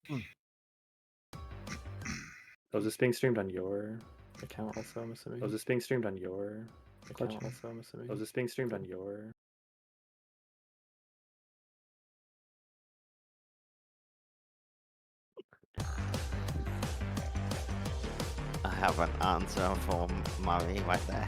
Oh, is this being streamed on your account also, I'm assuming? Oh, is this being streamed on your account also, I'm assuming? Oh, is this being streamed on your... I have an answer for Murray right there.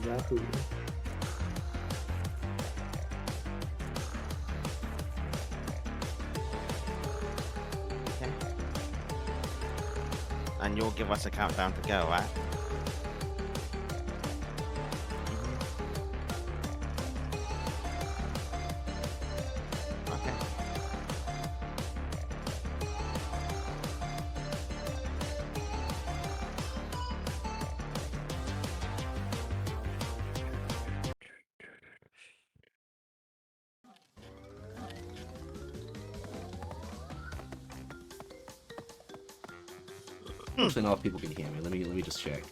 Yahoo. Okay. And you'll give us a countdown to go, right? Okay. Actually, not if people can hear me. Let me just check.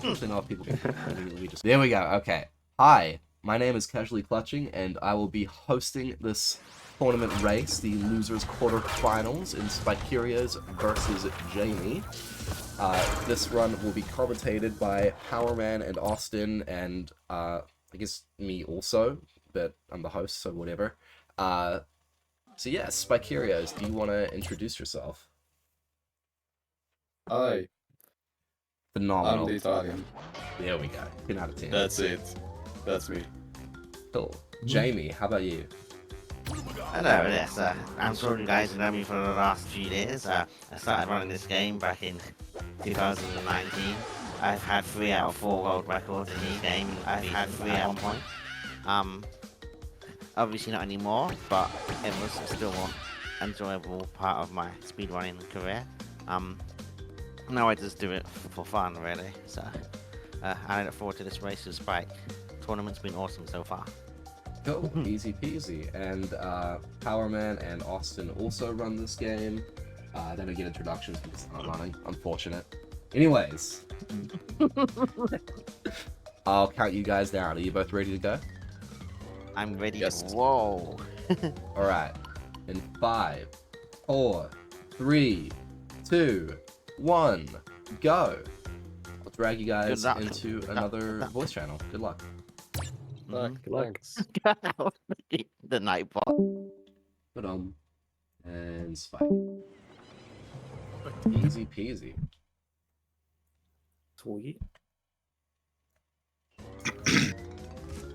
Actually, not if people can hear me. Let me just. There we go. Okay. Hi, my name is Casually Clutching, and I will be hosting this tournament race, the losers quarterfinals in Spykerios versus Jamie. This run will be commentated by Powerman and Austin, and I guess me also, but I'm the host, so whatever. So yeah, Spykerios, do you want to introduce yourself? Hi, Phenomenal. I'm the Italian. There we go. 10 out of 10. That's it. That's me. Cool. Jamie, how about you? Hello, yes, I'm sure you guys know me for the last few years. I started running this game back in 2019. I've had 3 out of 4 world records in this game. I've had 3 at one point. Obviously not anymore, but it was still an enjoyable part of my speedrunning career. Now I just do it for fun, really. So I look forward to this race with Spike. Tournament's been awesome so far. Cool. Easy peasy. And Powerman and Austin also run this game. They don't get introductions because I'm running. Unfortunate. Anyways. I'll count you guys down. Are you both ready to go? I'm ready. Yes. Whoa. Alright. In 5, 4, 3, 2, 1, go. I'll drag you guys Good luck. into Good luck. another Good luck. voice channel. Good luck. Good luck. Thanks. The Nightbot. Put on. And Spike. Easy peasy. Sweet. I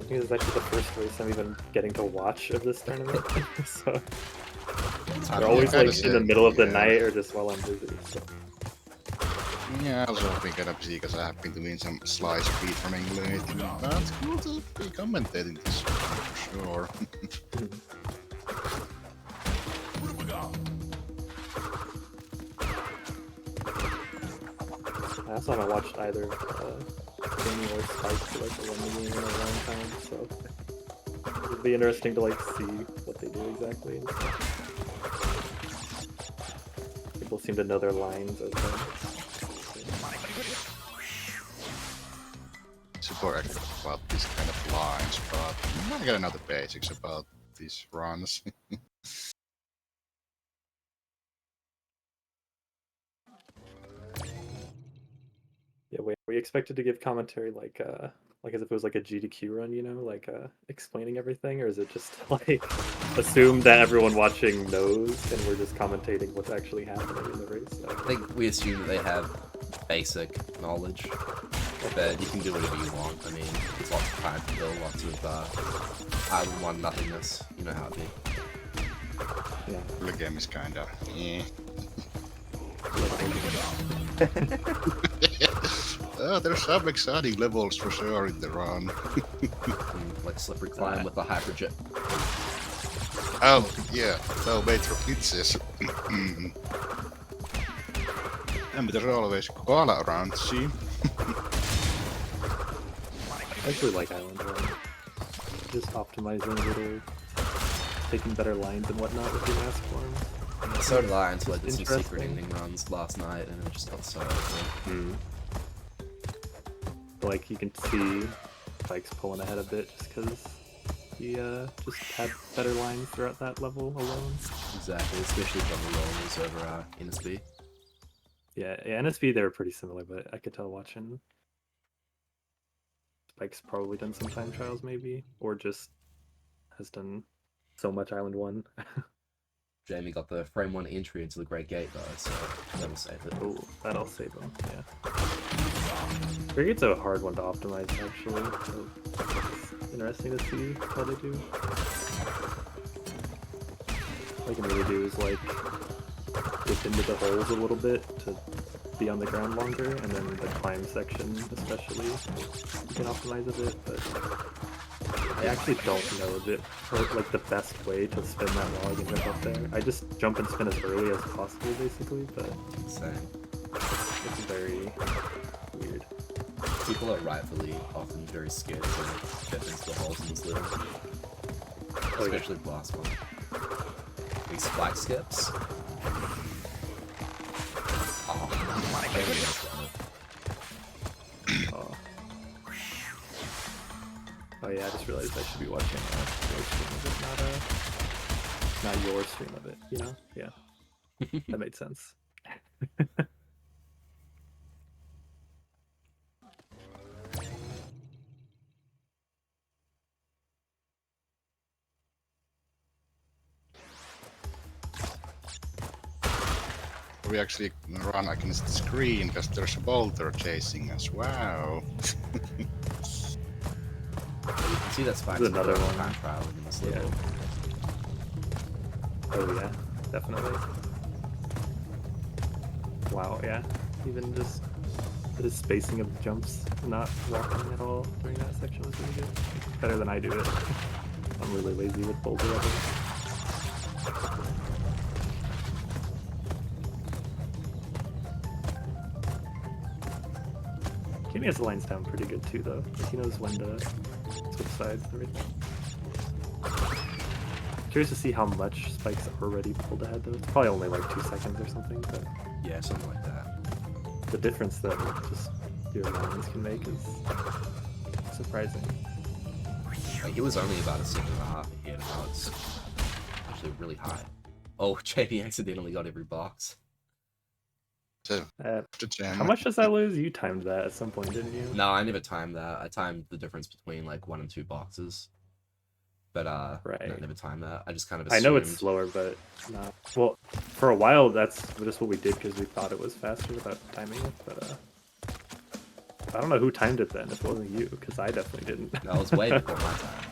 think this is actually the first race I'm even getting to watch of this tournament. So they're always like in the middle of the night or just while I'm busy. So. Yeah, I was hoping kind of busy because I have been doing some slice speedrunning lately. But it's cool to be commentating this for sure. I also haven't watched either Jamie or Spike for like a run game in a long time, so it'd be interesting to like see what they do exactly. And people seem to know their lines as well. Super active about these kind of lines, but I'm not gonna know the basics about these runs. Yeah, we expected to give commentary like as if it was like a GDQ run, you know, like explaining everything, or is it just like assume that everyone watching knows and we're just commentating what's actually happening in the race? I think we assume that they have basic knowledge, but you can do whatever you want. I mean, it's lots of time to kill, lots of one nothingness. You know how it be. Yeah. The game is kinda there's some exciting levels for sure in the run. Like slippery climb with the hyperjet. Oh, yeah, no major glitches. And there's always koala around, see? I actually like Island 1. Just optimizing little, taking better lines and whatnot with your mask forms. So did I until I did Just some secret interesting. ending runs last night, and it just got so over. Hmm. Like you can see Spike's pulling ahead a bit just because he just had better lines throughout that level alone. Exactly, especially from the rollers over NSB. Yeah, NSB they were pretty similar, but I could tell watching Spike's probably done some time trials maybe, or just has done so much Island 1. Jamie got the frame 1 entry into the Great Gate though, so that'll save it. Oh, that'll save him, yeah. Great Gate's a hard one to optimize actually, so it's interesting to see how they do. What I can really do is like dip into the holes a little bit to be on the ground longer, and then the climb section especially you can optimize a bit, but I actually don't know like the best way to spin that log and jump up there. I just jump and spin as early as possible basically, but Same. it's very weird. People are rightfully often very scared to get into the holes in this level. Oh, yeah. Especially the last one. These spike skips. Oh, maybe that's got it. Oh. Oh yeah, I just realized I should be watching your stream of it, not your stream of it, you know? Yeah. That made sense. We actually run against the screen because there's a boulder chasing us. Wow. You can see that spike's There's another one. time trial in this Yeah. level. Oh yeah, definitely. Wow, yeah. Even just the spacing of jumps, not walking at all during that section was really good. Better than I do it. I'm really lazy with boulder levels. Kimmy has the lines down pretty good too, though. He knows when to switch sides and everything. Curious to see how much Spike's already pulled ahead, though. It's probably only like 2 seconds or something, but Yeah, something like that. the difference that just your lines can make is surprising. Like, it was only about a second and a half ahead, and now it's actually really high. Oh, JD accidentally got every box. So, Uh, the jam. how much does that lose? You timed that at some point, didn't you? No, I never timed that. I timed the difference between like 1 and 2 boxes. But Right. no, I never timed that. I just kind of I assumed. know it's slower, but not. Well, for a while, that's just what we did because we thought it was faster without timing it. But I don't know who timed it then. If it wasn't you, because I definitely didn't. No, it was way before my time.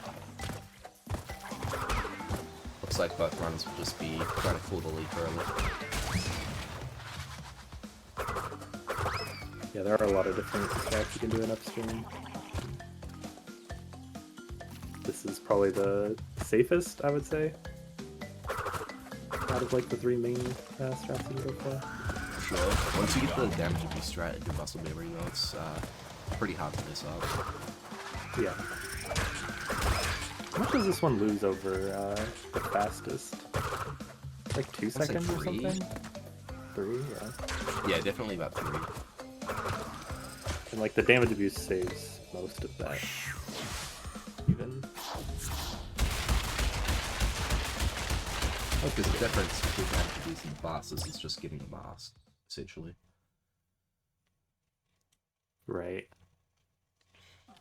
Looks like both runs will just be trying to pull the lead early. Yeah, there are a lot of different stacks you can do in upstream. This is probably the safest, I would say, out of like the 3 main strats you can go for. Sure. Once you get the damage of your strat and your muscle memory, though, it's pretty hard to mess up. Yeah. How much does this one lose over the fastest? Like 2 say seconds or 3. something? 3, yeah. Yeah, definitely about 3. And like the damage abuse saves most of that. Even. Because the difference between damage abuse and the fastest is just getting the mask, essentially. Right.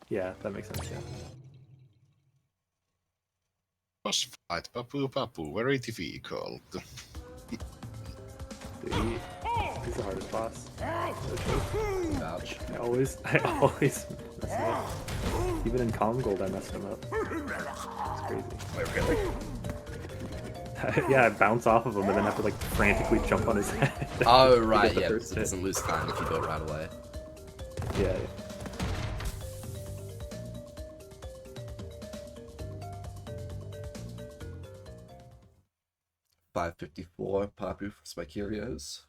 Yeah, that makes sense, yeah. Boss fight, Papu Papu, very difficult. Dude, he's the hardest boss. Vouch. I always mess him up. Even in Calm Gold, I messed him up. It's crazy. Wait, really? Yeah, I bounce off of him and then have to like frantically jump on his head. Oh, to right, get the yeah, first because it hit. doesn't lose time if you do it right away. Yeah. 554 Papu for Spykerios.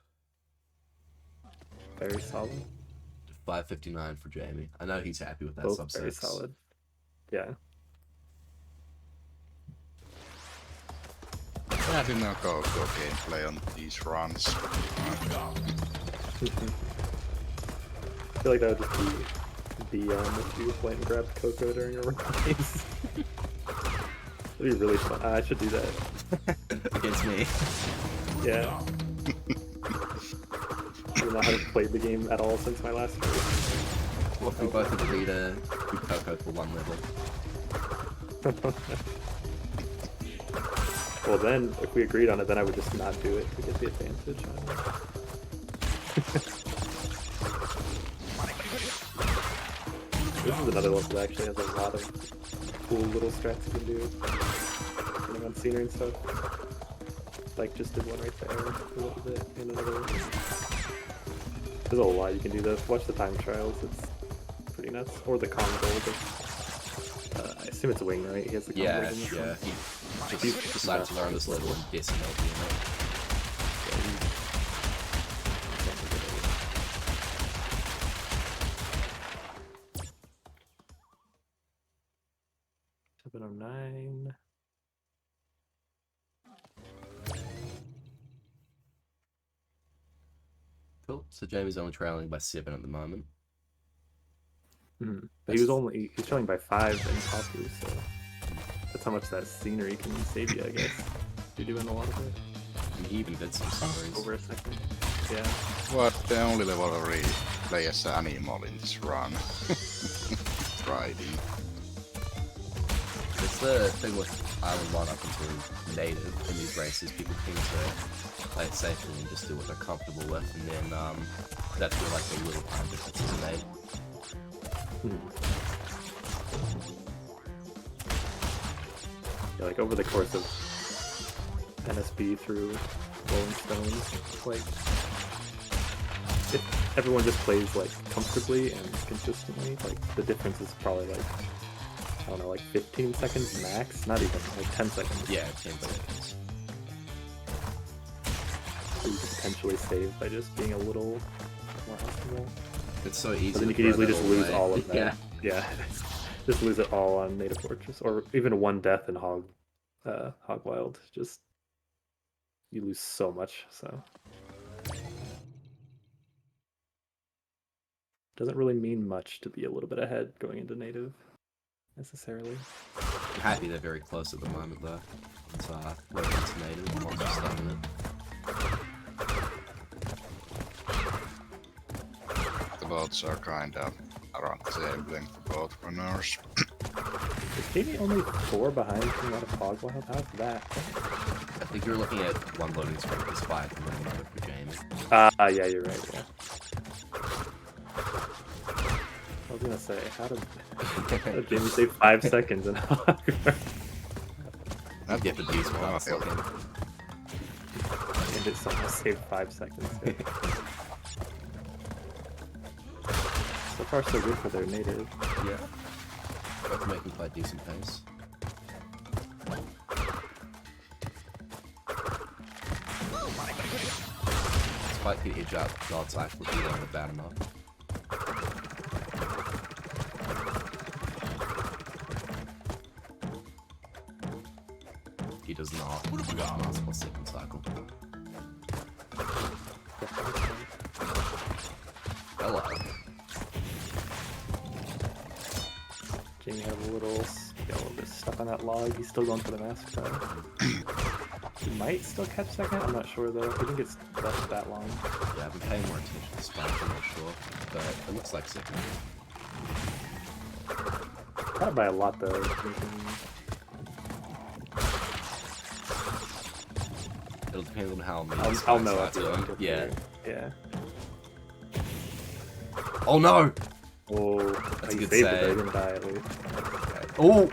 Very solid. 559 for Jamie. I know he's happy with that Both sub very 6. solid. Yeah. Yeah, I did not go gameplay on these runs. I feel like that would just be if you went and grabbed Coco during a race. That'd be really fun. I should do that. Against me. Yeah. I don't know how to play the game at all since my last race. What if we both agree to do Coco for 1 level? Well then, if we agreed on it, then I would just not do it to get the advantage. This is another one that actually has a lot of cool little strats you can do. Depending on scenery and stuff. Like just did one right there a little bit, and another. There's a lot you can do though. Watch the time trials, it's pretty nuts. Or the Congo. I assume it's Wing, right? He has the Congo. Yeah, yeah. He just decided to learn this level and decimate the unit. 709. Cool. So Jamie's only trailing by 7 at the moment. But he's trailing by 5 in Papu, so that's how much that scenery can save you, I guess. You're doing a lot of it. And he even did some summaries. Over a second. Yeah. What the only level I really play as an animal in this run. Riding. It's the thing with Island 1 up until native in these races. People tend to play it safely and just do what they're comfortable with, and then that's where like the little time differences are made. Yeah, like over the course of NSB through Rolling Stones, like if everyone just plays like comfortably and consistently, like the difference is probably like, I don't know, like 15 seconds max, not even like 10 seconds. Yeah, 10 seconds. So you could potentially save by just being a little more optimal. It's so easy. But then you to could easily throw just that lose away. all of that. Yeah. Yeah. Just lose it all on Native Fortress, or even one death in Hog Wild. Just you lose so much. So doesn't really mean much to be a little bit ahead going into Native necessarily. I'm happy they're very close at the moment though. It's working to native and not just starting it. The boats are kind of around the same length for both runners. Is Jamie only 4 behind from out of Hog Wild? How's that? I think you're looking at one loading screen for Spike and then another for Jamie. Yeah, you're right. Yeah. I was gonna say, how did Jamie save 5 seconds in Hog? I'd get the beast one. I feel second. And it somehow saved 5 seconds. So far, so good for their native. Yeah. Both making quite decent pace. Spike can edge out God's Eye for being on the bad enough. He does not. He does not for second cycle. Hello. Jamie had a little bit stuck on that log. He's still going for the mask though. He might still catch second. I'm not sure though. I think it's that long. Yeah, I've been paying more attention to Spike, I'm not sure. But it looks like second. Not by a lot though. It'll depend on how many I'll know Spikes after are that. Yeah. Yeah. Oh no! Oh, That's a he good saved it. save. Though. He didn't die at least. Oh!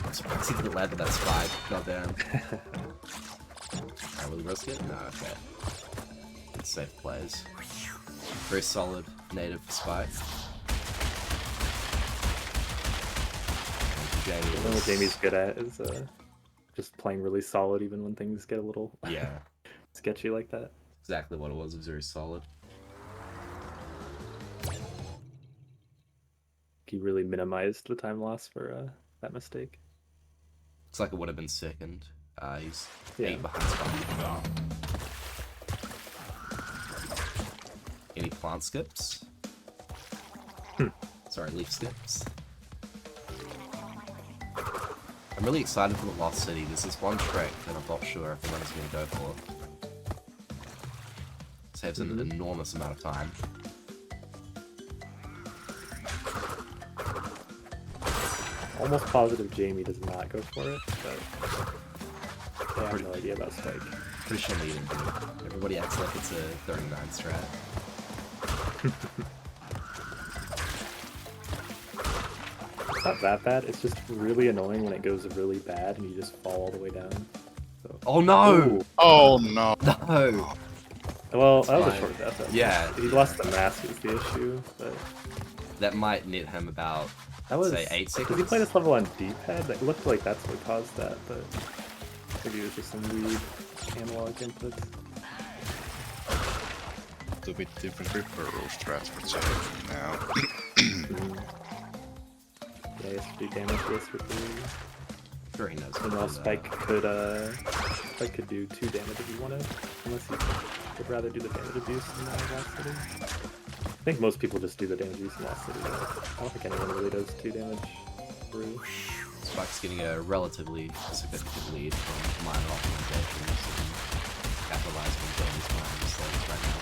I'm surprised he didn't land with that Spike. Goddamn. Alright, will he risk it? No, okay. Good safe plays. Very solid native for Spike. Jamie One what Jamie's good at is just playing really solid even when things get a little yeah, sketchy like that. exactly what it was. It was very solid. he really minimized the time loss for that mistake. Looks like it would have been second. He's Yeah. 8 behind Spike. Any plant skips? Sorry, leaf skips. I'm really excited for the Lost City. There's this one trick that I'm not sure if the runner's going to go for. Saves an enormous amount of time. Almost positive Jamie does not go for it, but I have no idea about Spike. Pretty sure they didn't do it. Everybody acts like it's a 39 strat. It's not that bad. It's just really annoying when it goes really bad and you just fall all the way down. So. Oh no! Ooh. Oh no! No! Well, that was a Fine. short death. Though. Yeah. He lost the mask is the issue, but That might net him about, that was say, 8 seconds. Did he play this level on D-pad? It looked like that's what caused that, but maybe it was just some weird analog inputs. A bit different Ripper rule strats for Jay now. Yeah, he has to do damage this with the. Sure he knows how And to now do Spike could do 2 damage if he wanted, unless he would rather do the damage abuse in Lost City. I think most people just do the damage abuse in Lost City. Though. I don't think anyone really does 2 damage through. that. Spike's getting a relatively significant lead from minor optimizations and capitalizing on Jamie's minor mistakes right now.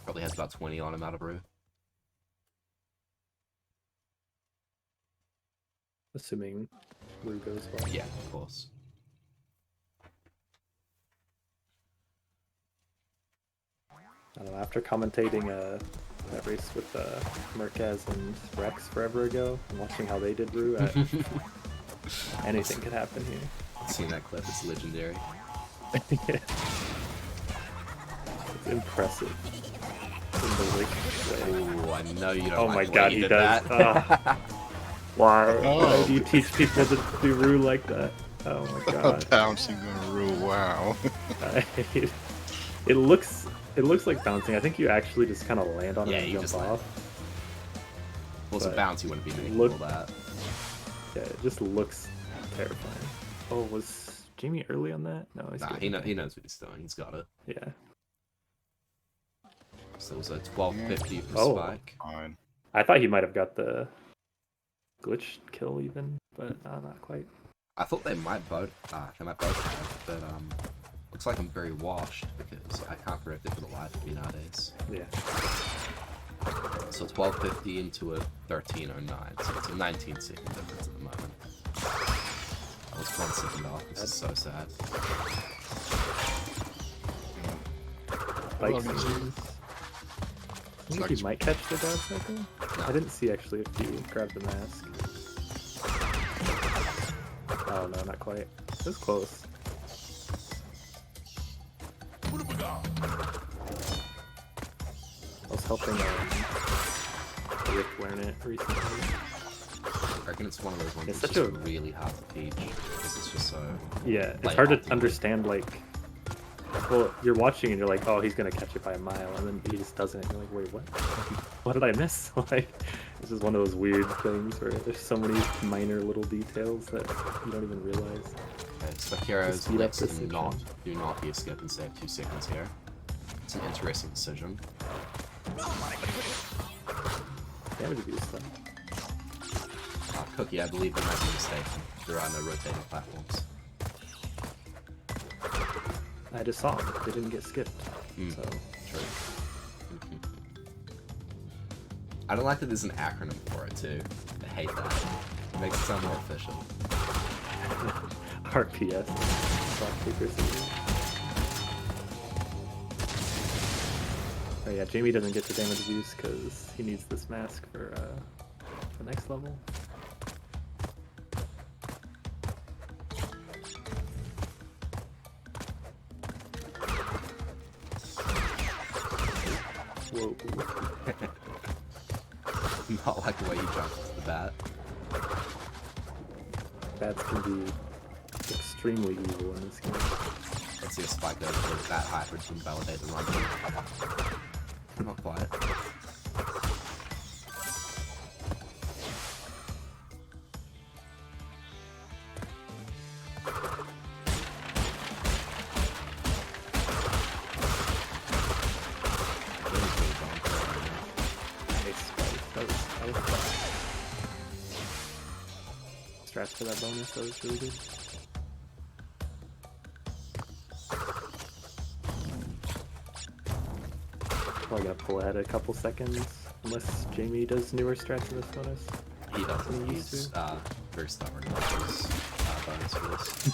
Probably has about 20 on him out of brew. Assuming Rue goes well. Yeah, of course. I don't know, after commentating that race with Merkez and Rex forever ago, and watching how they did Rue, anything could happen here. Seeing that clip, it's legendary. Yeah. It's impressive. In the Rick way. Ooh, I know you don't Oh like my the way god, you he did does. that. Ugh. Why? Oh. Why do you teach people to do Rue like that? Oh my god. Bouncing on Rule, wow. It looks like bouncing. I think you actually just kind of land on it Yeah, and you jump just land. off. Well, it's a But bounce, you wouldn't be making look- all that. Yeah, it just looks terrifying. Oh, was Jamie early on that? No, he's Nah, good. he knows what he's doing. He's got it. Yeah. So it was a 1250 for Oh. Spike. Fine. I thought he might have got the glitch kill even, but not quite. I thought they might both have, but looks like I'm very washed because I can't predict it for the life of me nowadays. Yeah. So 1250 into a 1309, so it's a 19 second difference at the moment. I was 1 second off. This is so sad. Spike Well, seems- I think like- he might catch the dog cycle. No. I didn't see actually if you grabbed the mask. Oh no, not quite. It was close. I was helping Rick learn it recently. I reckon it's one of those ones It's that's such just a- really hard to teach because it's just so. Yeah, it's Like, hard to optimal. understand, like, well, you're watching and you're like, oh, he's gonna catch it by a mile, and then he just doesn't, and you're like, wait, what? What did I miss? Like, this is one of those weird things where there's so many minor little details that you don't even realize. Okay, Spykerios Speed up elects this to do not be a skip and save 2 seconds here. It's an interesting decision. Damage abuse though. Cookie, I believe there might be a mistake. There are no rotating platforms. I just saw them. They didn't get skipped. Mm. So, True. I don't like that there's an acronym for it too. I hate that. It makes it sound more official. RPS. Rock, paper, scissors. Oh yeah, Jamie doesn't get the damage abuse because he needs this mask for the next level. Whoa. Not like the way you jumped to the bat. Bats can be extremely evil in this game. Let's see if Spike goes for that hybrid to invalidate the run. Not quite. strats for that bonus. That was really good. Probably gonna pull ahead a couple seconds unless Jamie does newer strats for this bonus. He doesn't. He used He's to. very stubborn about his bonus for this.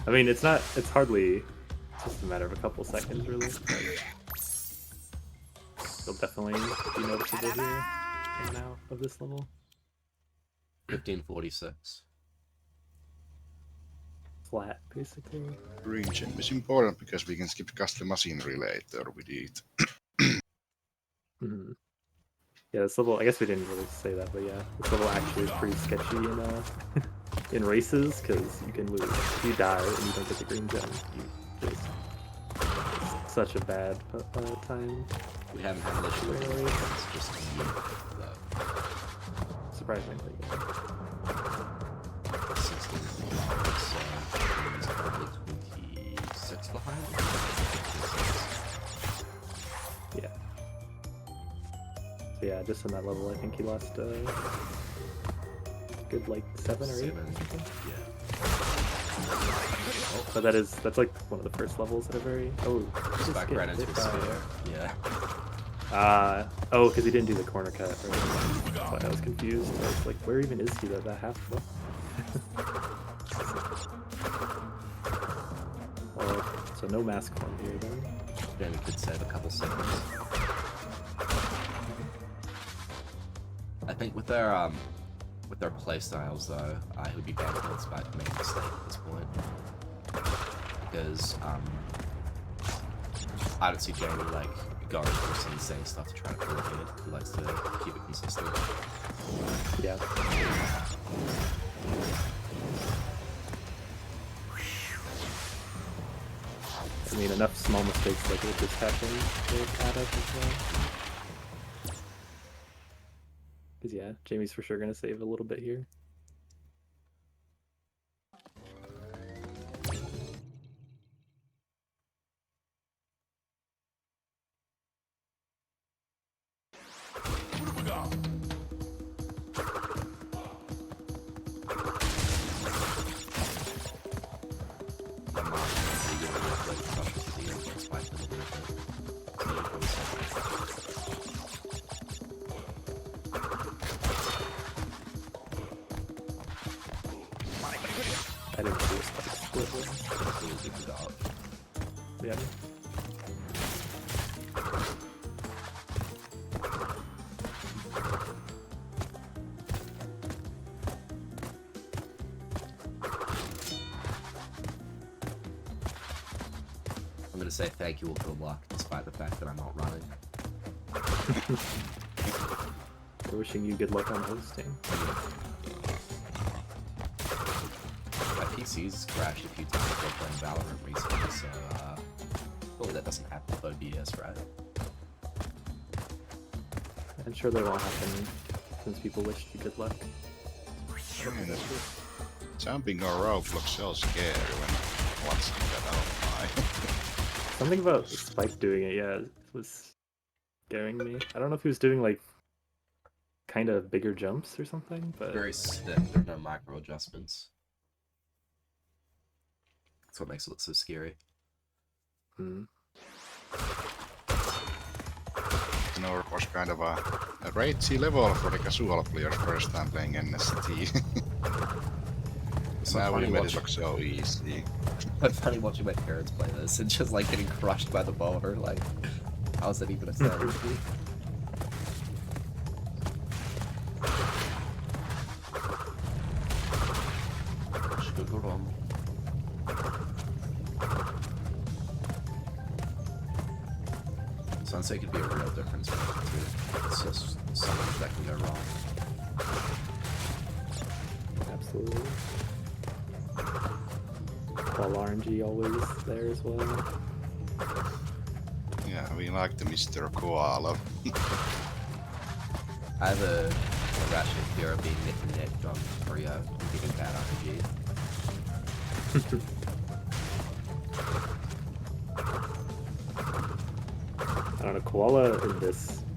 I mean, it's not. It's hardly. It's just a matter of a couple seconds, really. But it'll definitely be noticeable here coming out of this level. 1546. Flat, basically. Green gem is important because we can skip custom machinery later with it. Mhm. Yeah, this level. I guess we didn't really say that, but yeah, this level actually is pretty sketchy in in races because you can lose if you die and you don't get the green gem. You just such a bad time. We haven't had an issue with Really? it. It's just though. Surprisingly. 16 so he's probably 26 behind. Yeah. So yeah, just in that level, I think he lost good like 7 or 8 or something. Yeah. But that's like one of the first levels that are very Just back right into his sphere. Yeah. Oh, because he didn't do the corner cut. Right? That's why I was confused. I was like, where even is he that half? So no mask form here then. Then we could save a couple seconds. I think with their playstyles though, I would be bad for Spike to make a mistake at this point. Because I don't see Jamie like going for some insane stuff to try to pull ahead. He likes to keep it consistent. Yeah. I mean, enough small mistakes like it just happened to add up as well. Because yeah, Jamie's for sure gonna save a little bit here. I didn't see a spike split one. Yeah. I'm gonna say thank you all for the luck, despite the fact that I'm not running. We're wishing you good luck on hosting. My PC's crashed a few times while playing Valorant recently, so hopefully that doesn't happen with OBS, right? I'm sure they won't happen since people wished you good luck. Jumping on rope looks so scary when watching that. Oh my. Something about Spike doing it, yeah, was scaring me. I don't know if he was doing like kind of bigger jumps or something, but Very stiff, there are no micro adjustments. That's what makes it look so scary. mm. Nork was kind of a ragey level for the casual players first time playing NST. So Now we funny made it watching- look so easy. It's funny watching my parents play this and just like getting crushed by the boulder. Like, how's that even a thing? Sunset could be a real difference maker too. It's just something that can go wrong. Absolutely. While RNG always there as well. Yeah, we like the Mr. Koala. I have a rational fear of being nick and neck on Rio and giving bad RNG. I don't know, Koala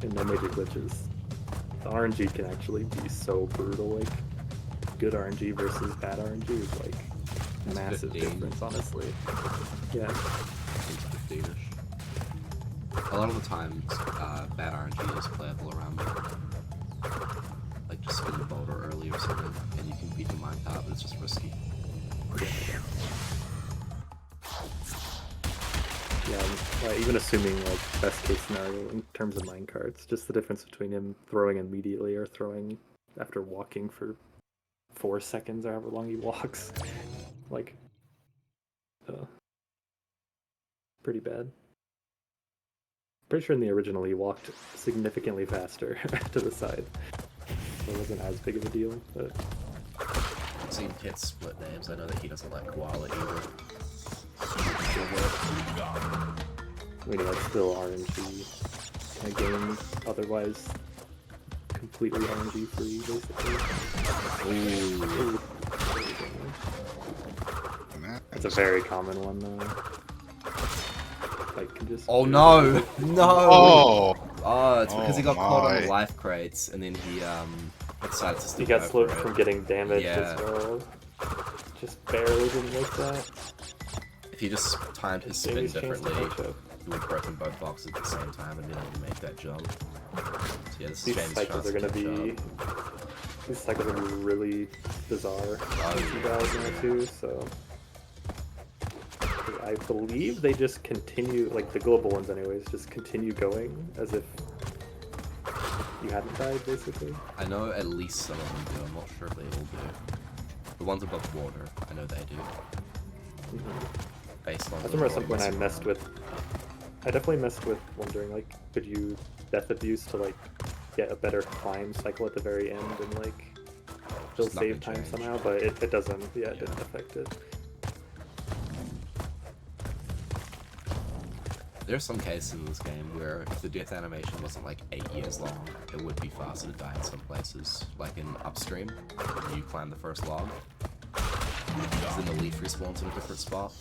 in No Major Glitches, the RNG can actually be so brutal, like, good RNG versus bad RNG is like massive 15. difference, honestly. Yeah. 15-ish. A lot of the times, bad RNG is playable around me. Like just spin the boulder early or something, and you can beat the minecart, but it's just risky. Yeah, like, even assuming like best case scenario in terms of minecarts, just the difference between him throwing immediately or throwing after walking for 4 seconds or however long he walks, like, pretty bad. Pretty sure in the original he walked significantly faster to the side, so it wasn't as big of a deal. But I've seen Kit split names. I know that he doesn't like koala either. I mean, that's still RNG in a game, otherwise completely RNG free, basically. Ooh. That's a very common one, though. Like, just Oh no! No! Oh! Oh, it's because he got caught on the my. life crates, and then he decided to He stick got over slowed it. from getting damaged Yeah. as well. Just barely didn't make that. If he just timed his spin Jamie's chance to differently, catch up. he would have broken both boxes at the same time and been able to make that jump. So yeah, this is These Jamie's cycles chance are to gonna catch be. up. These cycles are gonna be really bizarre for you guys now too. So I believe they just continue, like the global ones, anyways, just continue going as if you hadn't died, basically. I know at least some of them do. I'm not sure if they all do. The ones above water, I know they do. Based on I the remember at some Roy point I messing messed around. with. I definitely messed with wondering, like, could you death abuse to like get a better climb cycle at the very end and like still Just nothing save time changed. somehow, but it doesn't. Yeah, it Yeah. didn't affect it. There are some cases in this game where if the death animation wasn't like 8 years long, it would be faster to die in some places. Like in Upstream, when you climb the first log, because then the leaf respawns in a different spot.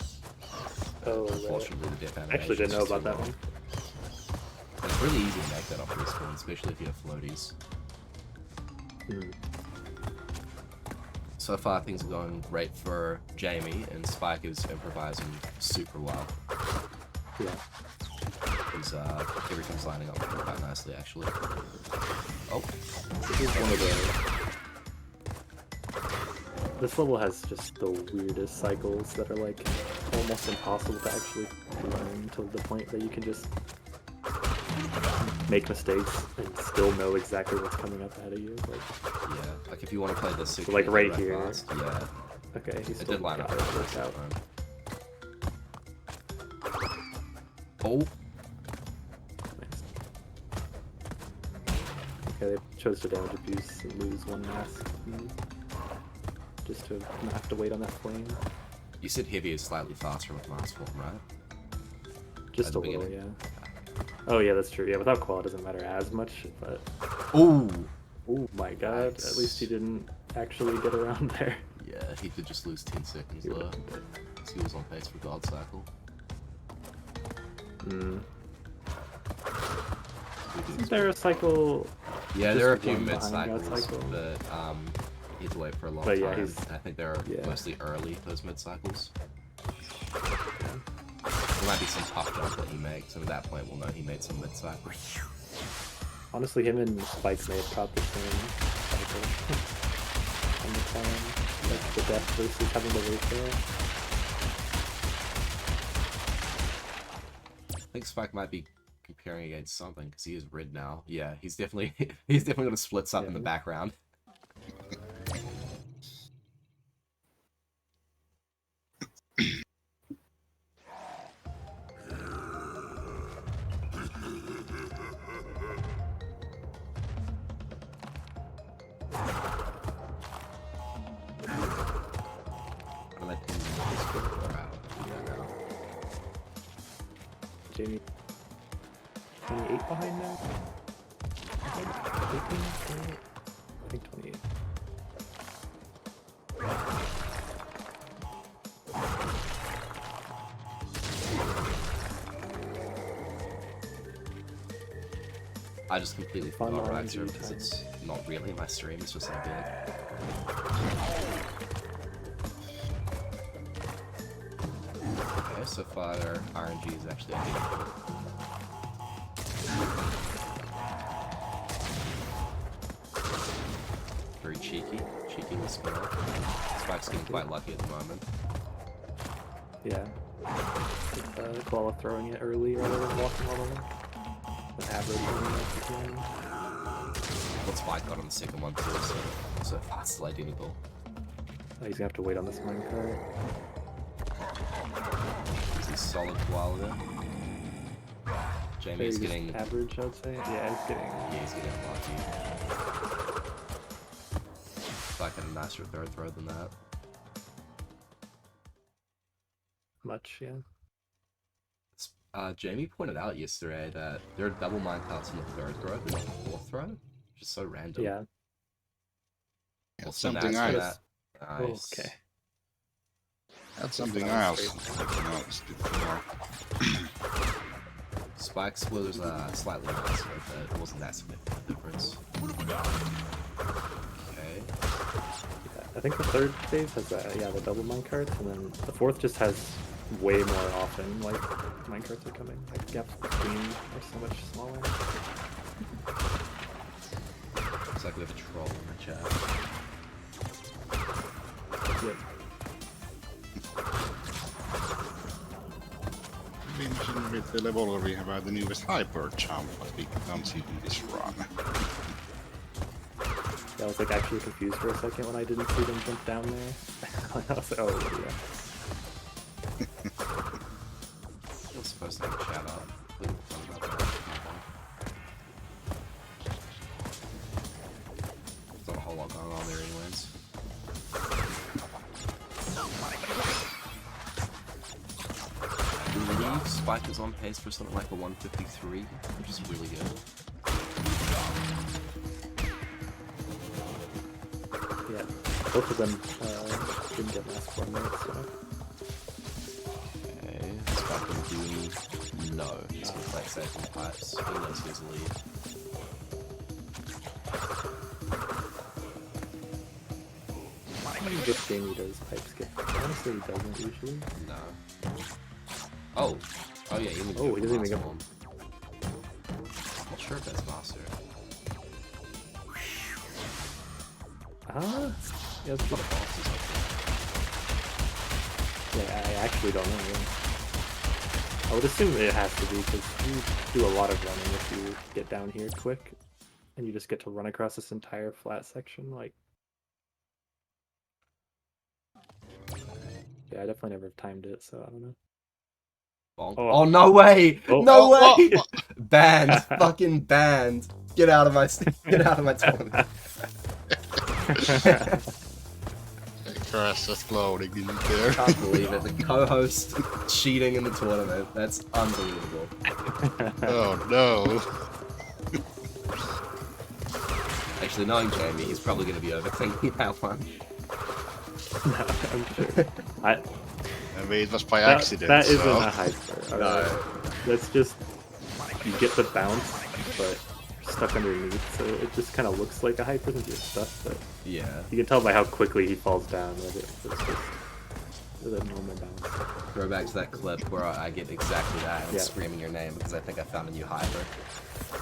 Oh, right. Unfortunately, the death I animation actually didn't know is just about too that long. one. It's really easy to make that off respawn, especially if you have floaties. Hmm. So far, things are going great for Jamie, and Spike is improvising super well. Yeah. He's, everything's lining up quite nicely, actually. Oh, This is one of the. This level has just the weirdest cycles that are like almost impossible to actually learn to the point that you can just make mistakes and still know exactly what's coming up ahead of you. Like, yeah. Like if you want to play this super like right easy, here. fast, yeah. okay, he's It still did line up got it perfectly worked out. that time. Oh, Nice. Okay, they chose to damage abuse and lose one mask. Just to not have to wait on that flame. you said heavy is slightly faster with mass form, right? Just At a the little, beginning? yeah. Oh yeah, that's true. Yeah, without qual it doesn't matter as much, but Ooh! oh my god, Nice. at least he didn't actually get around there. Yeah, he did just lose 10 seconds He though. would. So he was on pace for God Cycle. Mm. We do Isn't there a cycle? Yeah, just there are a few one mid behind God cycles, cycle? but you have to wait for a long But yeah, time. he's- I think they're yeah. mostly early, those mid cycles. There might be some tough jump that he makes, and at that point we'll know he made some mid cycle. Honestly, him and Spike may have caught the same cycle on the climb. Like the death versus having to wait there. I think Spike might be comparing against something because he is red now. Yeah, he's definitely he's definitely gonna split up in the Yeah. background. And I think he's good. Alright, yeah, now. Jamie 28 behind now? 18? 28? I think 28. I just completely Fun forgot RNG Raxer because time. it's not really my stream, it's just like a Okay, so far our RNG is actually identical. Very cheeky with spell. Spike's getting quite lucky at the moment. Yeah. Koala throwing it early rather than walking all the way. An average one. What Spike got on the second one too, so fast is identical. Oh, he's gonna have to wait on this minecart. He's solid koala there. Jamie's Maybe getting... just average, I'd say. Yeah, he's getting unlucky. Spike had a nicer third throw than that. much, yeah. Jamie pointed out yesterday that there are double minecarts on the third throw, but not the fourth throw. Which is so random. Yeah. What's That's the something nice for else. that? Nice. Okay. That's something what I was else. I noticed before. Spike's was slightly nicer, but it wasn't that significant a difference. Okay. Yeah, I think the third phase has the double minecarts, and then the fourth just has way more often, like, minecarts are coming. Like, gaps between are so much smaller. Looks like we have a troll in the chat. Yep. Mention with the level we have the newest hyper jump, but we can't see in this run. Yeah, I was like actually confused for a second when I didn't see them jump down there. I was like, oh yeah. I was supposed to have a chat up. Completely forgot about that. There's not a whole lot going on there anyways. I believe Spike is on pace for something like a 153, which is really good. Yeah, both of them didn't get last 4 minutes, so. Okay, Spike gonna do no. He's gonna play it safe in the pipes. He knows his lead. I think this game he does pipe skip. Honestly, he doesn't usually. No. Oh yeah, he Oh, he doesn't even go. one. Not sure if that's master. Ah, yeah, that's good. Yeah, I actually don't know. Yeah. I would assume it has to be because you do a lot of running if you get down here quick, and you just get to run across this entire flat section. Like, yeah, I definitely never have timed it, so I don't know. Bonk. Oh. Oh no way! Oh. No Oh, way! Banned! Fucking banned! Get out of my tournament. Crash exploding in there. Can't believe it. The co-host cheating in the tournament. That's unbelievable. Oh no. Actually, knowing Jamie, he's probably going to be overthinking that one. No, I'm sure. I mean, it was by That accident. isn't so. a hyper. No. Alright. That's just you get the bounce, but you're stuck underneath, so it just kind of looks like a hyper since you're stuck. But Yeah. you can tell by how quickly he falls down that it's just a normal bounce. Throw back to that clip where I get exactly that and Yeah. screaming your name because I think I found a new hyper.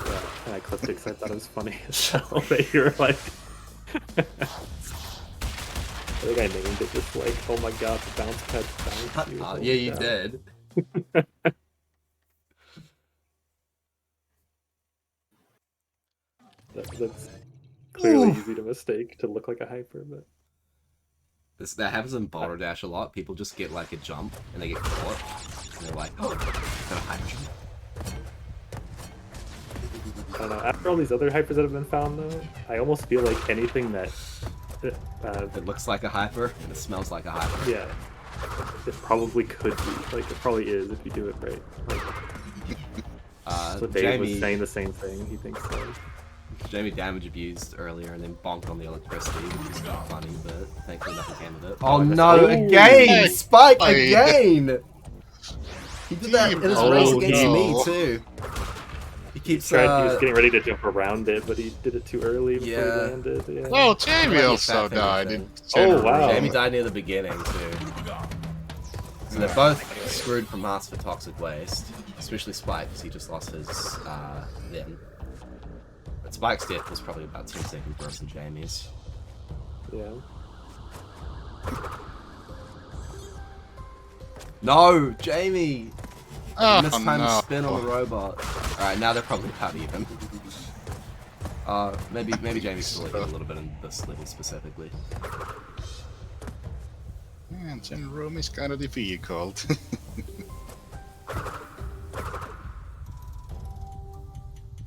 Yeah, and I clipped it because I thought it was funny as hell that you were like. I think I named it just like, oh my god, the bounce pad bounced you. Yeah, you did. That's clearly Oof. easy to mistake to look like a hyper, but That happens in Boulder Dash a lot. People just get like a jump and they get caught. And they're like, oh, is that a hyper jump? I don't know. After all these other hypers that have been found, though, I almost feel like anything that, It looks like a hyper and it smells like a hyper. yeah, it probably could be. Like, it probably is if you do it right. Like, so Dave was Jamie, saying the same thing. He thinks so. Jamie damage abused earlier and then bonked on the electricity, which is kind of funny, but thankfully nothing came of it. Oh, Oh I no, missed- again! Hey, Spike hey. again! He did that in his Oh, race against no. me too. He keeps He was getting ready to jump around it, but he did it too early before he Yeah. landed. Yeah. Oh, Jamie Like also his fat died. finger in Oh, general. wow. Jamie died near the beginning too. So they're both screwed from mass for toxic waste, especially Spike because he just lost his then. But Spike's death was probably about 10 seconds worse than Jamie's. Yeah. No, Jamie! Oh, Missed time no. spin on the robot. Alright, now they're probably about even. Maybe Jamie's still even a little bit in this level specifically. Man, Gen room is kind of difficult.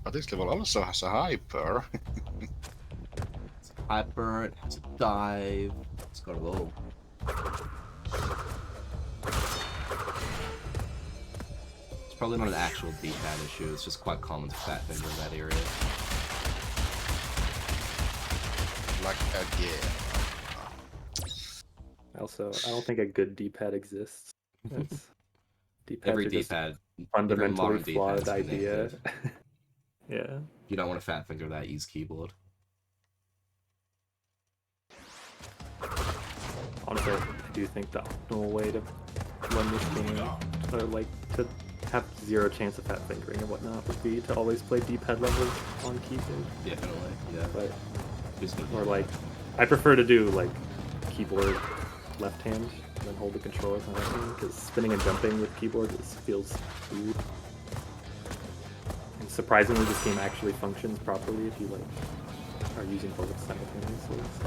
But this level also has a hyper. Hyper, it has a dive, it's got a little. It's probably not an actual D-pad issue, it's just quite common to fat finger in that area. Like again. Also, I don't think a good D-pad exists. It's, D-pads Every are just D-pad, fundamentally modern D-pad's flawed idea. connected. Yeah. You don't want to fat finger that, use keyboard. Honestly, I do think the optimal way to run this game, or like to have zero chance of fat fingering and whatnot, would be to always play D-pad levels on keyboard. Definitely, yeah. But Who's gonna do or that? like, I prefer to do like keyboard left hand and then hold the controller kind of thing, because spinning and jumping with keyboard feels weird. And surprisingly, this game actually functions properly if you like are using both simultaneously. So.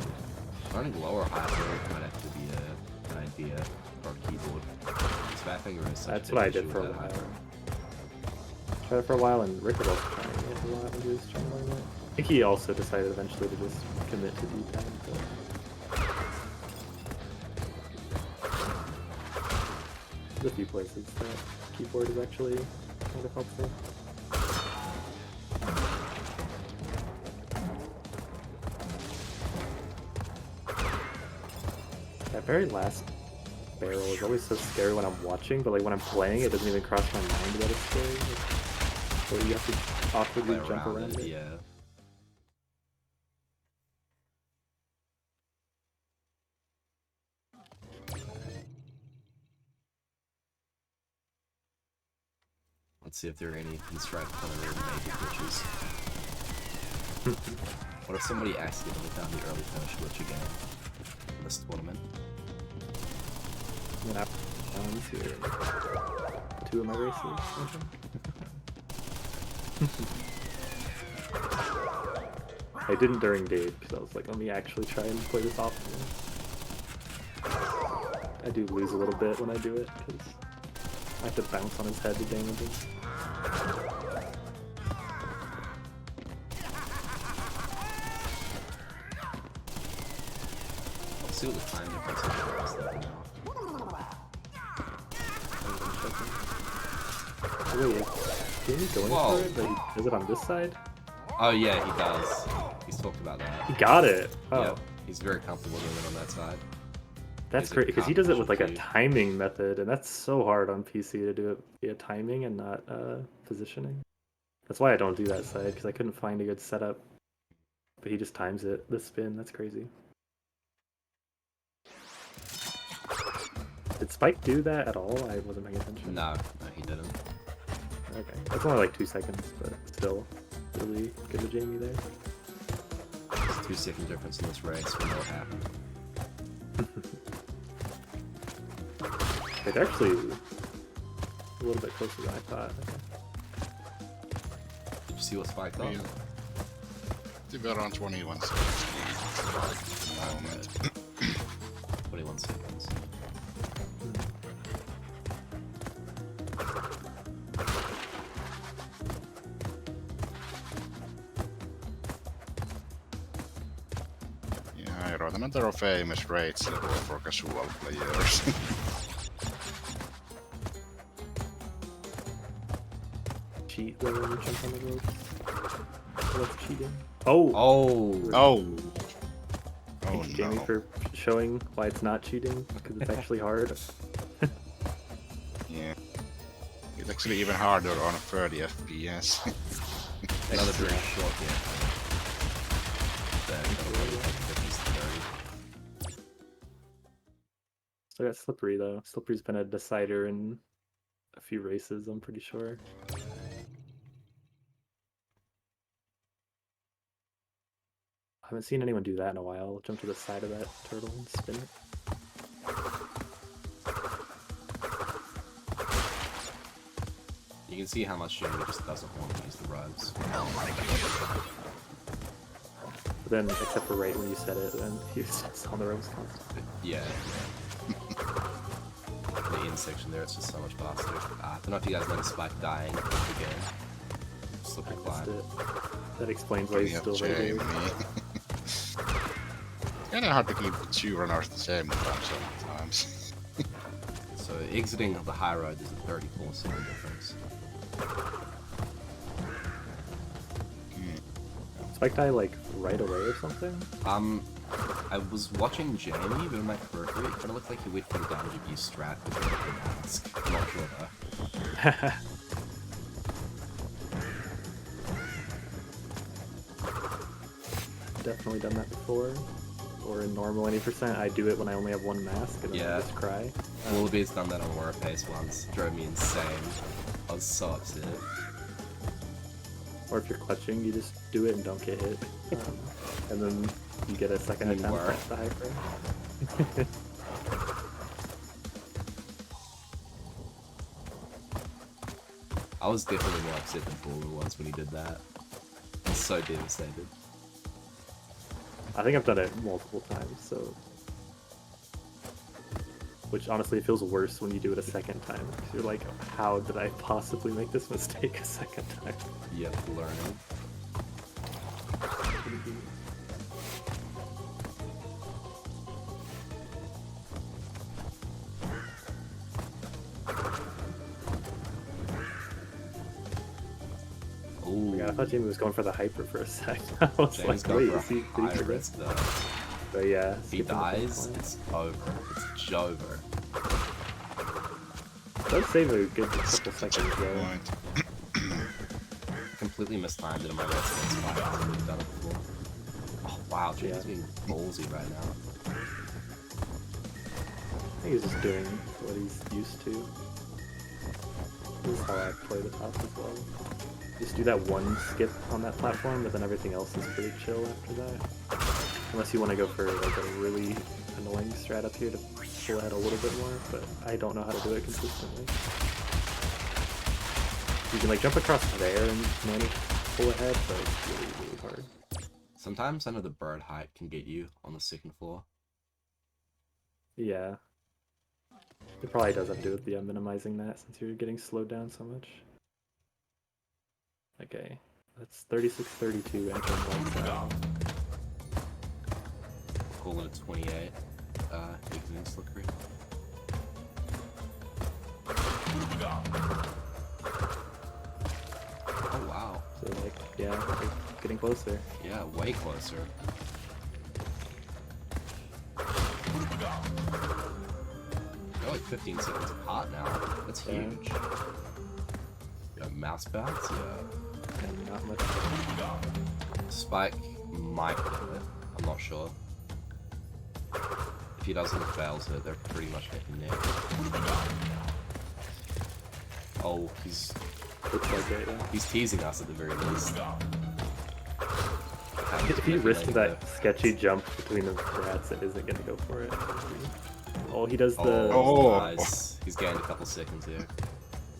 Running lower hyper might have to be an idea for a keyboard. This fat finger is such That's a big what I issue did for a with that while. hyper. Tried it for a while, and Rick was also trying it a lot when he was trying to learn it. I think he also decided eventually to just commit to D-pad. But... There's a few places that keyboard is actually kind of helpful. That very last barrel is always so scary when I'm watching, but like when I'm playing, it doesn't even cross my mind that it's scary. Or you have to awkwardly Play jump around it. yeah. Let's see if there are any pinstripe color major glitches. What if somebody accidentally found the early finish glitch again in this tournament? Yeah, here. 2 of my races. I didn't during Dave because I was like, let me actually try and play this optimally. I do lose a little bit when I do it because I have to bounce on his head to damage him. Let's see what the time difference is for this level now. Wait, didn't he go in Whoa. for it, but he does it on this side? Oh yeah, he does. He's talked about that. He got it! Oh. Yeah, he's very comfortable doing it on that side. That's Is it great, because he does it with like a competition timing method, and that's so hard on PC to do it via timing and not positioning. That's why I don't do that side, because I couldn't find a good setup. But he just times it, the spin, that's crazy. Did Spike do that at all? I wasn't paying attention. No, he didn't. Okay, that's only like 2 seconds, but still really good to Jamie there. It's a 2-second difference in this race. We know what happened. It's actually a little bit closer than I thought. Did you see what Spike got? Yeah. They've got around 21 seconds. Moment. 21 seconds. Yeah, I wrote another famous raids level for casual players. Cheat though when you jump on the ropes. What's cheating? Oh! Oh! Oh! Oh Thanks, Jamie, no. for showing why it's not cheating, because it's actually hard. Yeah. It actually even harder on 30 FPS. Another very short game. Then that'll probably take 50s to 30. Still got Slippery though. Slippery's been a decider in a few races, I'm pretty sure. I haven't seen anyone do that in a while. I'll jump to the side of that turtle and spin it. You can see how much Jamie just doesn't want to use the ropes. But then, except for right when you said it, then he was just on the ropes constantly. Yeah. The in section there, it's just so much faster. I don't know if you guys noticed Spike dying again. Slippery I climb. missed it. That explains why he's still right here. It's kinda hard to keep 2 runners at the same time sometimes. So exiting the high road is a 34 second difference. Spike die like right away or something? I was watching Jamie, but in my periphery, it kind of looked like he went for the damage abuse strat with the mask. I'm not sure though. Definitely done that before. Or in normal 80%, I do it when I only have one mask and then Yeah. I just cry. OoB's done that on War Pace once. Drove me insane. I was so upset. Or if you're clutching, you just do it and don't get hit. And then you get a second You attempt were. at the high frame. I was definitely more upset than Fuller was when he did that. I was so devastated. I think I've done it multiple times, so... Which honestly feels worse when you do it a second time. 'Cause you're like, how did I possibly make this mistake a second time? Yep, learning. Ooh, Yeah, I thought Jamie was going for the hyper for a sec. I was James like, going wait, for is he, a did he high forget? risk though. But yeah, If he skipping the dies, point. it's over. It's Jover. It does save a good couple seconds though. Point. Completely mistimed it in my race against Spike. I've never done it before. Oh wow, James is Yeah. being ballsy right now. I think he's just doing what he's used to. This is how I play the top as well. Just do that one skip on that platform, but then everything else is pretty chill after that. Unless you want to go for like a really annoying strat up here to pull ahead a little bit more, but I don't know how to do it consistently. You can like jump across there and manage to pull ahead, but it's really, really hard. Sometimes I know the bird height can get you on the second floor. Yeah. It probably does have to do with the minimizing that since you're getting slowed down so much. Okay, that's 36-32 entering one side. Call it a 28. Evening Slippery. Oh wow. So like, yeah, we're getting closer. Yeah, way closer. They're like 15 seconds apart now. That's Yeah. huge. Yeah, mouse bounce, yeah. And not much. Spike might get it. I'm not sure. If he doesn't fails it, they're pretty much neck and neck. Oh, he's Looks like it, yeah. he's teasing us at the very least. If he risks that sketchy jump between the rats, it isn't gonna go for it. Oh, he does the Oh. Nice. He's gained a couple seconds here.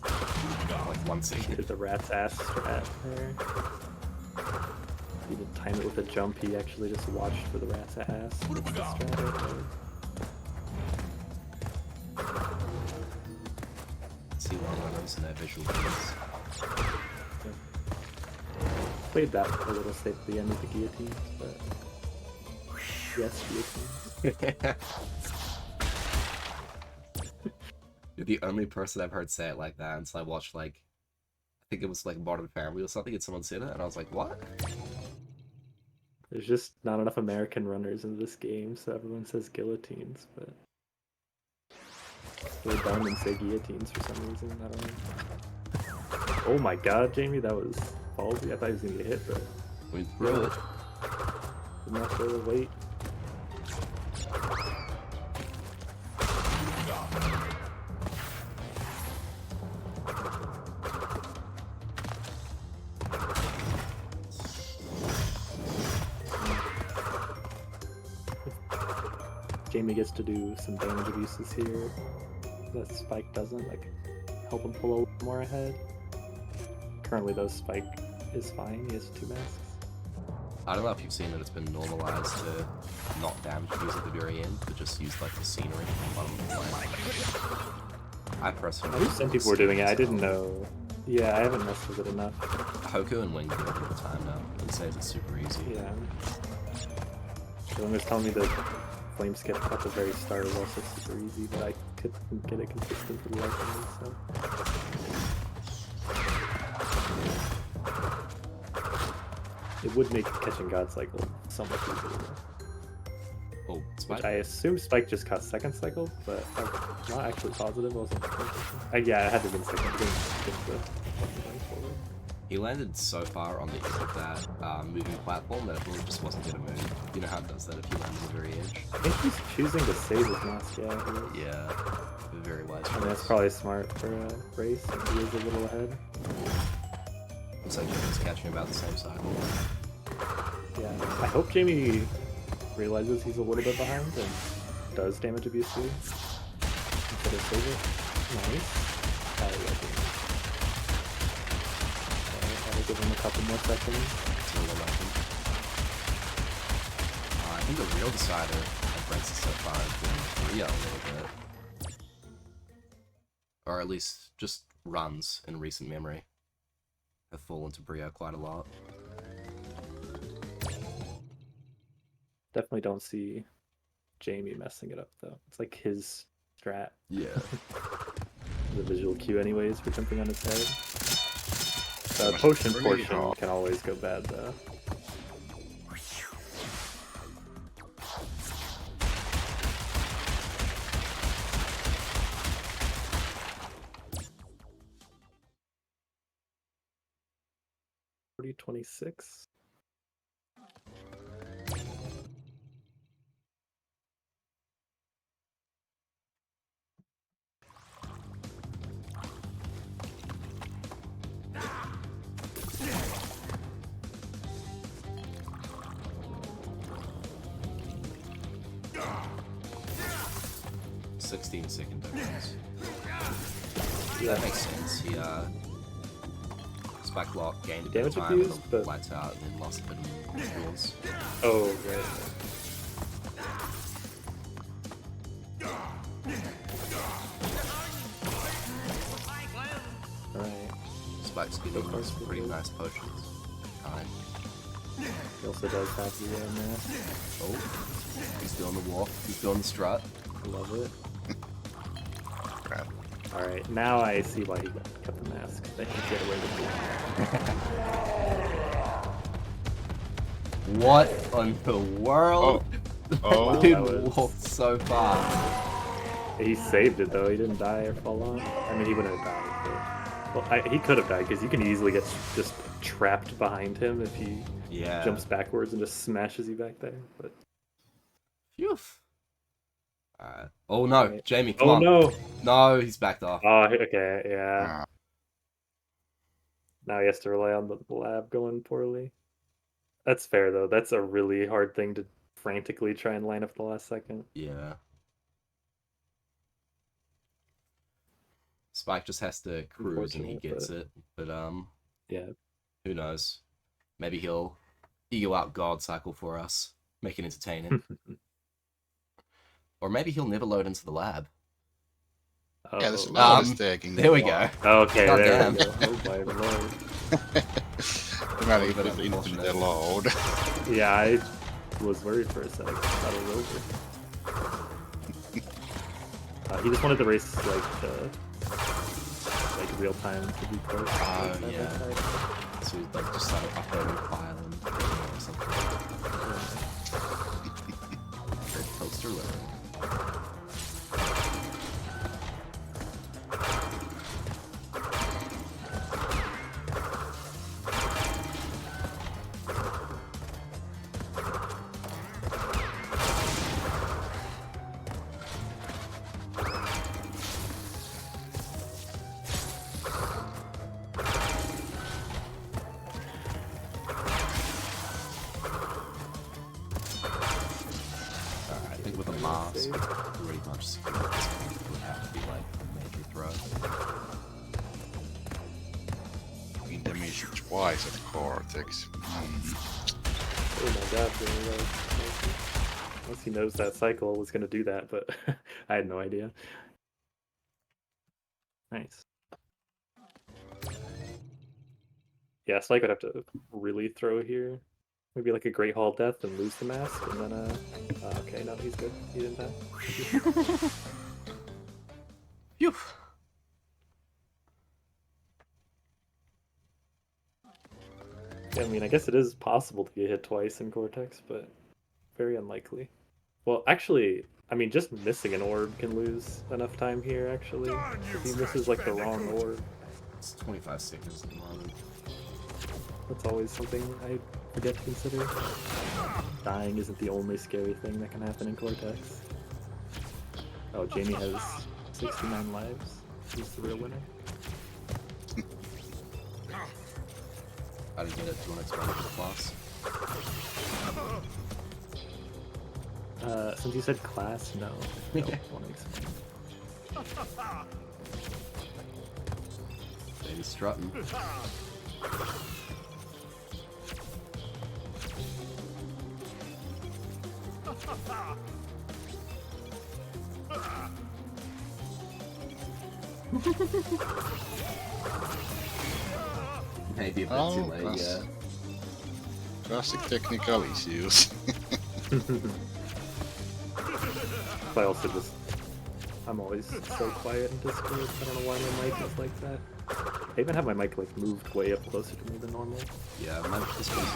Like 1 he second. did the rat's ass strat there. He didn't time it with a jump. He actually just watched for the rat's ass. That's the strat right there. See long runners and their visual cues. Played that a little safe at the end of the guillotines, but yes, guillotines. You're the only person I've heard say it like that, and so I watched like, I think it was like Modern Family or something, and someone said it, and I was like, what? There's just not enough American runners in this game, so everyone says guillotines, but they're dumb and say guillotines for some reason. I don't know. Oh my god, Jamie, that was ballsy. I thought he was gonna get hit, but We threw it. didn't have to wait. Jamie gets to do some damage abuses here that Spike doesn't, like help him pull a little more ahead. Currently though, Spike is fine, he has 2 masks. I don't know if you've seen that it's been normalized to not damage abuse at the very end, but just use like the scenery from the bottom of the plane. I personally. I knew some people were doing it, I didn't know. Yeah, I haven't messed with it enough. Hoku and Wing do it all the time now. It says it's super easy. Yeah. Someone was telling me that flame skip at the very start was also super easy, but I couldn't get it consistent for the life of me, so. It would make catching God Cycle so much easier. Oh, Which Spike. I assume Spike just caught second cycle, but I'm not actually positive. I wasn't. Yeah, it had to have been second. It didn't skip the going forward. He landed so far on the edge of that moving platform that it really just wasn't going to move. You know how it does that if you land on the very edge? I think he's choosing to save his mask. Yeah, he is. Yeah, very wise. I mean, that's probably smart for a race. He is a little ahead. Looks like he's catching about the same cycle. Yeah, I hope Jamie realizes he's a little bit behind and does damage abuse too instead of save it. Nice. I'll give him a couple more seconds. It's all election. I think the real decider of races so far has been Rio a little bit. Or at least just runs in recent memory have fallen to Brio quite a lot. Definitely don't see Jamie messing it up though. It's like his strat. Yeah. The visual cue anyways for jumping on his head. The Must potion really portion hard. can always go bad though. $40.26. Second difference. Yeah, that makes sense. He Spike Lock gained a bit of Damage time abuse, with the but- lights out and then lost a bit of skills. Oh, right. Alright. Spike's getting So far, so pretty good. nice potions. Kind. He also does have the mask. Oh, he's doing the walk. He's doing the strut. Love it. Crap. Alright, now I see why he kept the mask. They can get away with it. What in the world? Oh, Dude that was- walked so far. He saved it though, he didn't die or fall off. I mean, he wouldn't have died, but... Well, he could have died, because you can easily get just trapped behind him if he Yeah. jumps backwards and just smashes you back there. But Phew. Alright. Oh no, Right. Jamie, come oh on. no! No, he's backed off. Oh, okay, yeah. Ah, Now he has to rely on the lab going poorly. That's fair though. That's a really hard thing to frantically try and line up the last second. Yeah. Spike just has to cruise and he Unfortunate, gets but- it. But Yeah. who knows? Maybe he'll ego out God Cycle for us, make it entertaining. Or maybe he'll never load into the lab. yeah, this is Oh, mistaking. There we go. okay, God there damn. we go. Oh my lord. Not A even bit into the unfortunate. load. Yeah, I was worried for a sec. I thought it was over. He just wanted the race like real time to be close. Oh, side by yeah. side. So he's like just like up over the island or something. Poster letter. is save. pretty much secure. It would have to be like a major throw. Been damaged twice at Cortex. Oh my god, really low. Unless he knows that cycle was going to do that, but I had no idea. Nice. Yeah, Spike would have to really throw here. Maybe like a Great Hall Death and lose the mask, and then, okay, no, he's good. He didn't die. Phew. Yeah, I mean, I guess it is possible to get hit twice in Cortex, but very unlikely. Well, actually, I mean, just missing an orb can lose enough time here, actually. If he misses, like, the wrong orb, It's 25 seconds at the moment. that's always something I forget to consider. Dying isn't the only scary thing that can happen in Cortex. Oh, Jamie has 69 lives. He's the real winner. How did you get it? Do you want to explain it to the class? Since you said class, no. I don't want to explain. Baby strutting. Maybe a bit too late, class- yeah. Classic technical issues. But I also just, I'm always so quiet in Discord. I don't know why my mic is like that. I even have my mic like moved way up closer to me than normal. Yeah, this was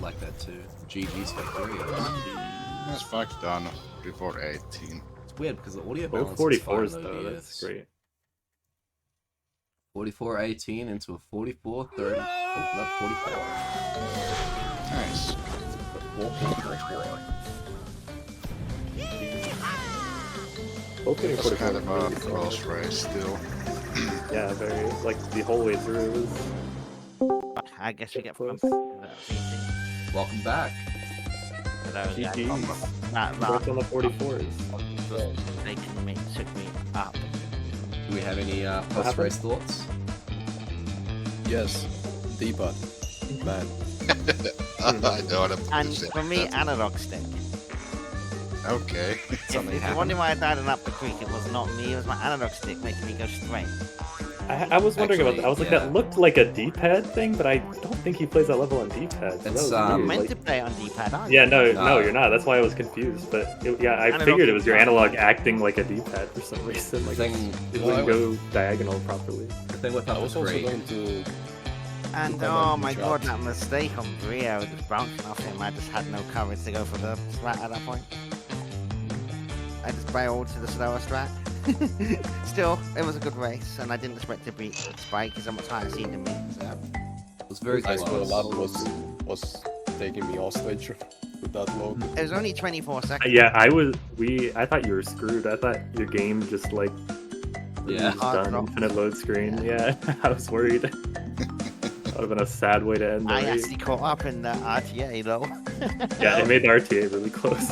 like that too. GG's Spykerios. That's fact done before 18. It's weird because the audio Both balance is 44s fine, though, yeah, that's it's great. 44-18 into a 44-30. Oh, not 44. Nice. Both getting That's 44 kind of a really solid. close race still. Yeah, very, like the whole way through it was I guess we get close. Welcome back. GG's. That Both on the 44s. they can make took me up. Do we have any post-race thoughts? Yes. D-pad. Man. I know them. And for me, analog stick. Okay. If Something you're happened. wondering why I died in Up the Creek, it was not me, it was my analog stick making me go straight. I was wondering about that. I was like, yeah. that looked like a D-pad thing, but I don't think he plays that level on D-pad. So It's, that was I'm weird. meant Like, to play on D-pad, aren't you? yeah, no, No. you're not. That's why I was confused. But yeah, I Analog figured it was your D-pad. analog acting like a D-pad for some reason. Like, Thing- it Well, I wouldn't go diagonal properly. The thing with I Up was the also Creek, going to... And Come oh on, my good god, job. that mistake on Brio, just bouncing off him. I just had no courage to go for the strat at that point. I just bailed to the slower strat. Still, it was a good race, and I didn't expect to beat Spike because I'm much higher seed than me. So. it was very I swear close. lad was taking me hostage with that load. It was only 24 seconds. Yeah, I thought you were screwed. I thought your game just like Yeah. was done, Drop. infinite load screen. Yeah, I was worried. That would have been a sad way to end the I race. actually caught up in the RTA though. Yeah, it made the RTA really close.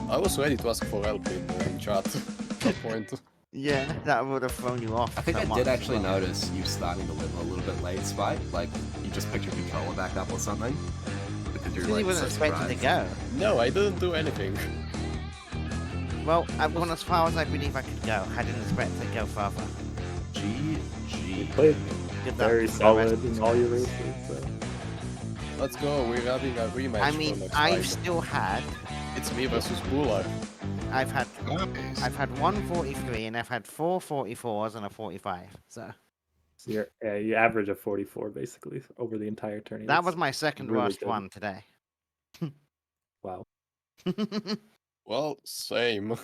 I was ready to ask for help in chat at that point. Yeah, that would have thrown you off. I think so I much. did actually notice you starting to live a little bit late, Spike. Like, you just picked your controller back up or something. Because you're Because he like wasn't so expecting to surprised. go. No, I didn't do anything. Well, I've gone as far as I believe I could go. I didn't expect to go further. You GG. played Good luck very with the solid rest. in all your races. So. Let's go, we're having a rematch I for mean, next I've time. still had, It's me versus Bular. I've had Nice. 143 and I've had 4 44s and a 45. So So you average a 44 basically over the entire tourney. that That's was my second really worst good. one today. Wow. Well, same.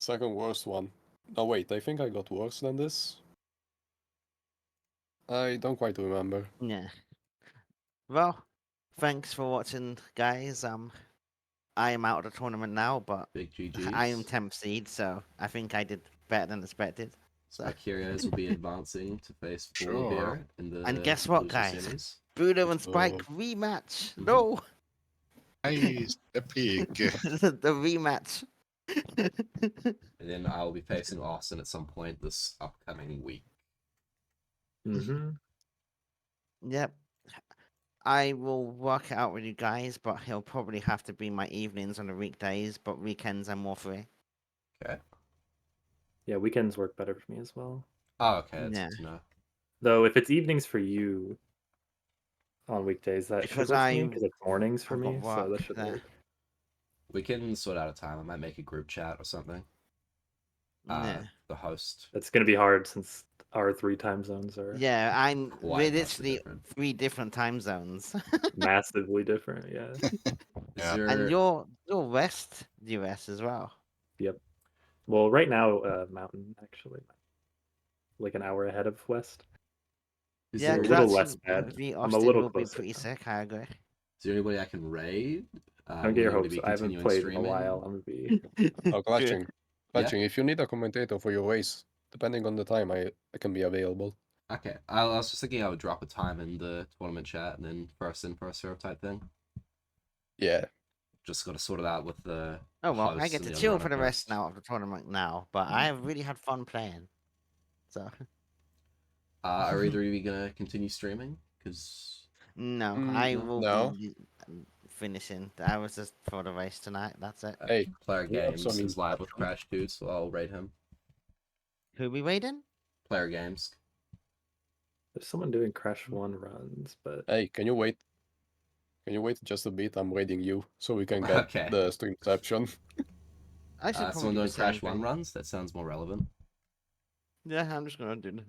Second worst one. No, wait, I think I got worse than this. I don't quite remember. Yeah. Well, thanks for watching, guys. I am out of the tournament now, but Big GG's. I am 10th seed, so I think I did better than expected. So, Spykerios will be advancing to face Sure. Bolivia in the And guess what, loser guys? semis. Bruno and Spike Oh. rematch. Mhm. No, Nice. The pig. the rematch. And then I will be facing Austin at some point this upcoming week. Mm-hmm. Yep. I will work it out with you guys, but he'll probably have to be my evenings on the weekdays, but weekends I'm more free. Okay. Yeah, weekends work better for me as well. Oh, okay, that's Yeah. good to know. Though if it's evenings for you on weekdays, that should Because work for me because it's mornings for I've got me, so that work should there. work. We can sort out a time. I might make a group chat or something. Yeah. The host. It's gonna be hard since our 3 time zones are Yeah, we're Quite vastly literally different. 3 different time zones. massively different. Yeah. Is Yeah. And there... you're West US as well. Yep. Well, right now, Mountain actually, like an hour ahead of West. Is Yeah, A there... because little that's less bad. the I'm a Austin little will be closer pretty now. sick, I agree. Is there anybody I can raid? Don't get your Will hopes. be I haven't continuing played in a streaming? while. I'm gonna be. Oh, Good. Clutching, if you need a commentator for your race, depending on the time, I can be available. Okay. I was just thinking I would drop a time in the tournament chat and then first in, first serve type thing. Yeah. Just got to sort it out with the Oh well, I hosts get and to the other chill runner for the rest first. now of the tournament now, but I have really had fun playing. So Are either of you gonna continue streaming? Because no, Mm, I no. will no. be finishing. I was just for the race tonight. That's it. Hey, Player we have Games some is live with instruction. Crash too, so I'll raid him. Who we waiting? Player Games. There's someone doing Crash 1 runs, but Hey, can you wait? Can you wait just a bit? I'm waiting you so we can get Okay. the streamception. I should probably Someone do the doing same Crash 1 thing. runs? That sounds more relevant. Yeah, I'm just gonna do.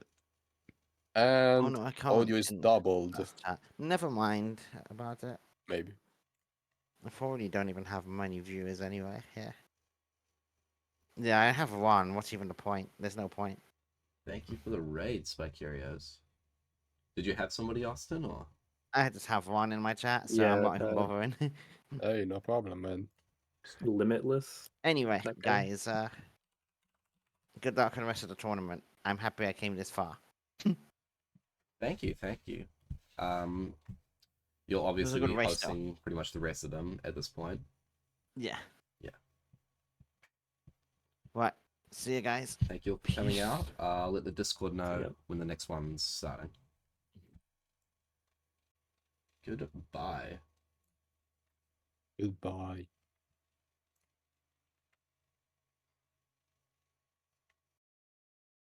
And Oh no, I can't. audio is in doubled, class chat. Never mind about it. maybe. I probably don't even have many viewers anyway. Yeah. Yeah, I have one. What's even the point? There's no point. Thank you for the raid, Spykerios. Did you have somebody, Austin, or? I just have one in my chat, so I'm yeah, not even bothering. Hey, no problem, man. Limitless. Anyway, That guy. guys, good luck on the rest of the tournament. I'm happy I came this far. Thank you, thank you. You'll obviously good be race, though. hosting pretty much the rest of them at this point. Yeah. Yeah. Right. See you guys. Thank you for coming Peace. out. I'll let the Discord know Yep. when the next one's starting. Goodbye. Goodbye.